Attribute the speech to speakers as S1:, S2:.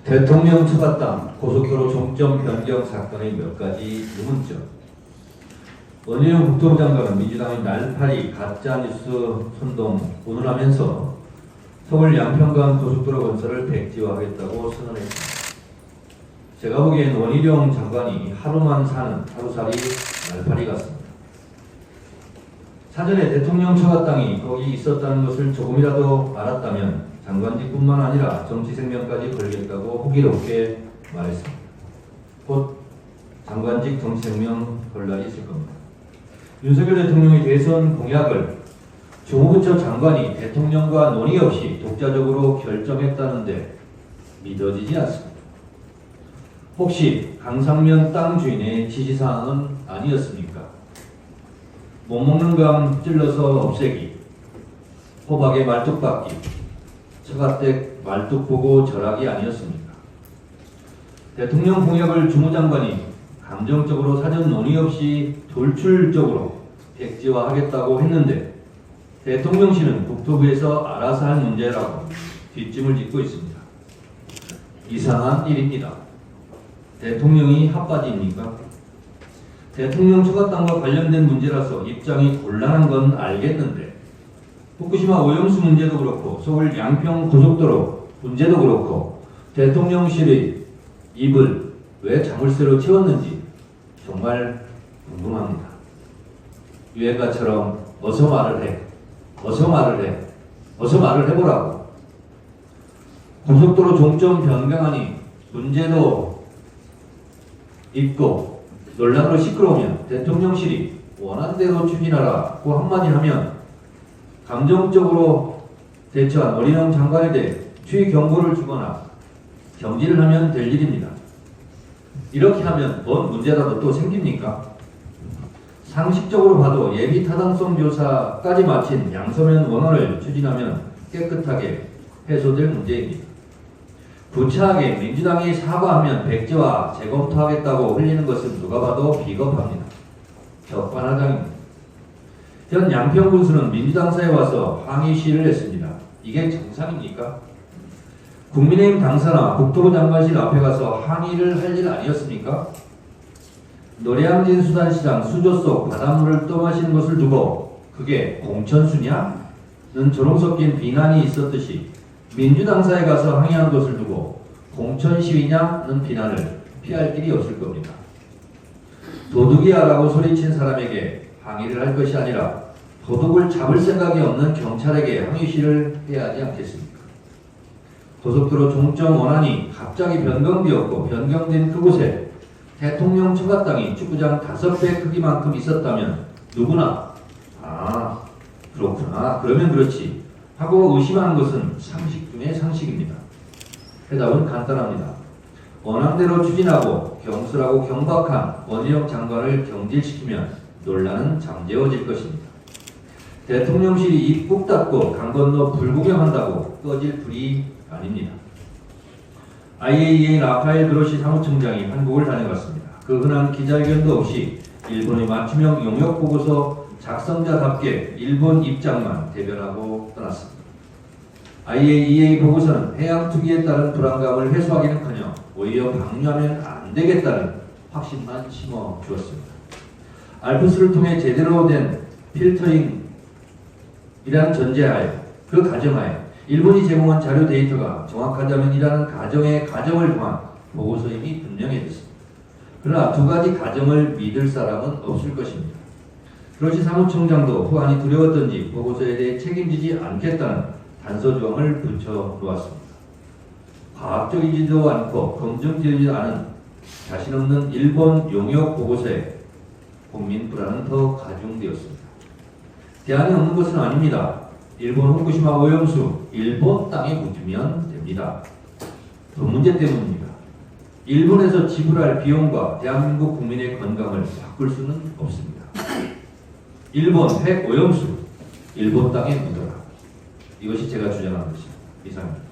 S1: 대통령 처갓당 고속도로 종점 변경 사건의 몇 가지 의문점. 원희룡 국토부 장관은 민주당의 날파리 가짜뉴스 선동 운운하면서 서울 양평간 고속도로 건설을 백지화하겠다고 선언했습니다. 제가 보기엔 원희룡 장관이 하루만 사는 하루살이 날파리 같습니다. 사전에 대통령 처갓당이 거기 있었다는 것을 조금이라도 알았다면 장관직뿐만 아니라 정치 생명까지 걸겠다고 호기롭게 말했습니다. 곧 장관직 정치 생명 걸 날이 있을 겁니다. 윤석열 대통령의 대선 공약을 주무부처 장관이 대통령과 논의 없이 독자적으로 결정했다는데 믿어지지 않습니다. 혹시 강상면 땅 주인의 지시사항은 아니었습니까? 못 먹는 감 찔러서 없애기, 호박에 말뚝 박기, 처갓댁 말뚝 보고 절하기 아니었습니까? 대통령 공약을 주무장관이 감정적으로 사전 논의 없이 돌출적으로 백지화하겠다고 했는데 대통령실은 국토부에서 알아서 할 문제라고 뒷짐을 짓고 있습니다. 이상한 일입니다. 대통령이 핫바지입니까? 대통령 처갓당과 관련된 문제라서 입장이 곤란한 건 알겠는데 후쿠시마 오염수 문제도 그렇고 서울 양평 고속도로 문제도 그렇고 대통령실의 입을 왜 자물쇠로 채웠는지 정말 궁금합니다. 유행가처럼 어서 말을 해, 어서 말을 해, 어서 말을 해보라고. 고속도로 종점 변경안이 문제도 있고 논란으로 시끄러우면 대통령실이 원한대로 추진하라고 한마디 하면 감정적으로 대처한 원희룡 장관에 대해 추위 경고를 주거나 경질을 하면 될 일입니다. 이렇게 하면 뭔 문제라도 또 생깁니까? 상식적으로 봐도 예비 타당성 조사까지 마친 양서면 원안을 추진하면 깨끗하게 해소될 문제입니다. 구차하게 민주당이 사과하면 백지화 재검토하겠다고 흘리는 것은 누가 봐도 비겁합니다. 적반하장입니다. 현 양평군수는 민주당사에 와서 항의 시위를 했습니다. 이게 정상입니까? 국민의힘 당사나 국토부 장관실 앞에 가서 항의를 할 일 아니었습니까? 노량진 수산시장 수조 속 바닷물을 떠마시는 것을 두고 그게 공천수냐? 는 조롱 섞인 비난이 있었듯이 민주당사에 가서 항의하는 것을 두고 공천시위냐는 비난을 피할 길이 없을 겁니다. 도둑이야라고 소리친 사람에게 항의를 할 것이 아니라 도둑을 잡을 생각이 없는 경찰에게 항의시를 해야 하지 않겠습니까? 고속도로 종점 원안이 갑자기 변경되었고 변경된 그곳에 대통령 처갓당이 축구장 5배 크기만큼 있었다면 누구나 아 그렇구나 그러면 그렇지 하고 의심하는 것은 상식 중의 상식입니다. 해답은 간단합니다. 원앙대로 추진하고 경솔하고 경박한 원희룡 장관을 경질시키면 논란은 잠재워질 것입니다. 대통령실이 입 꾹 닫고 강 건너 불구경한다고 꺼질 불이 아닙니다. IAEA 라파엘 그로시 사무총장이 한국을 다녀갔습니다. 그 흔한 기자회견도 없이 일본의 맞춤형 용역보고서 작성자답게 일본 입장만 대변하고 떠났습니다. IAEA 보고서는 해양 투기에 따른 불안감을 해소하기는커녕 오히려 방류하면 안 되겠다는 확신만 심어 주었습니다. 알프스를 통해 제대로 된 필터링이라는 전제하에 그 가정하에 일본이 제공한 자료 데이터가 정확하다면 이라는 가정의 가정을 통한 보고서임이 분명해졌습니다. 그러나 두 가지 가정을 믿을 사람은 없을 것입니다. 그로시 사무총장도 후안이 두려웠던지 보고서에 대해 책임지지 않겠다는 단서조항을 붙여놓았습니다. 과학적이지도 않고 검증되지 않은 자신 없는 일본 용역 보고서에 국민 불안은 더 가중되었습니다. 대안이 없는 것은 아닙니다. 일본 후쿠시마 오염수 일본 땅에 묻으면 됩니다. 그 문제 때문입니다. 일본에서 지불할 비용과 대한민국 국민의 건강을 바꿀 수는 없습니다. 일본 핵 오염수 일본 땅에 묻어라. 이것이 제가 주장하는 것입니다. 이상입니다.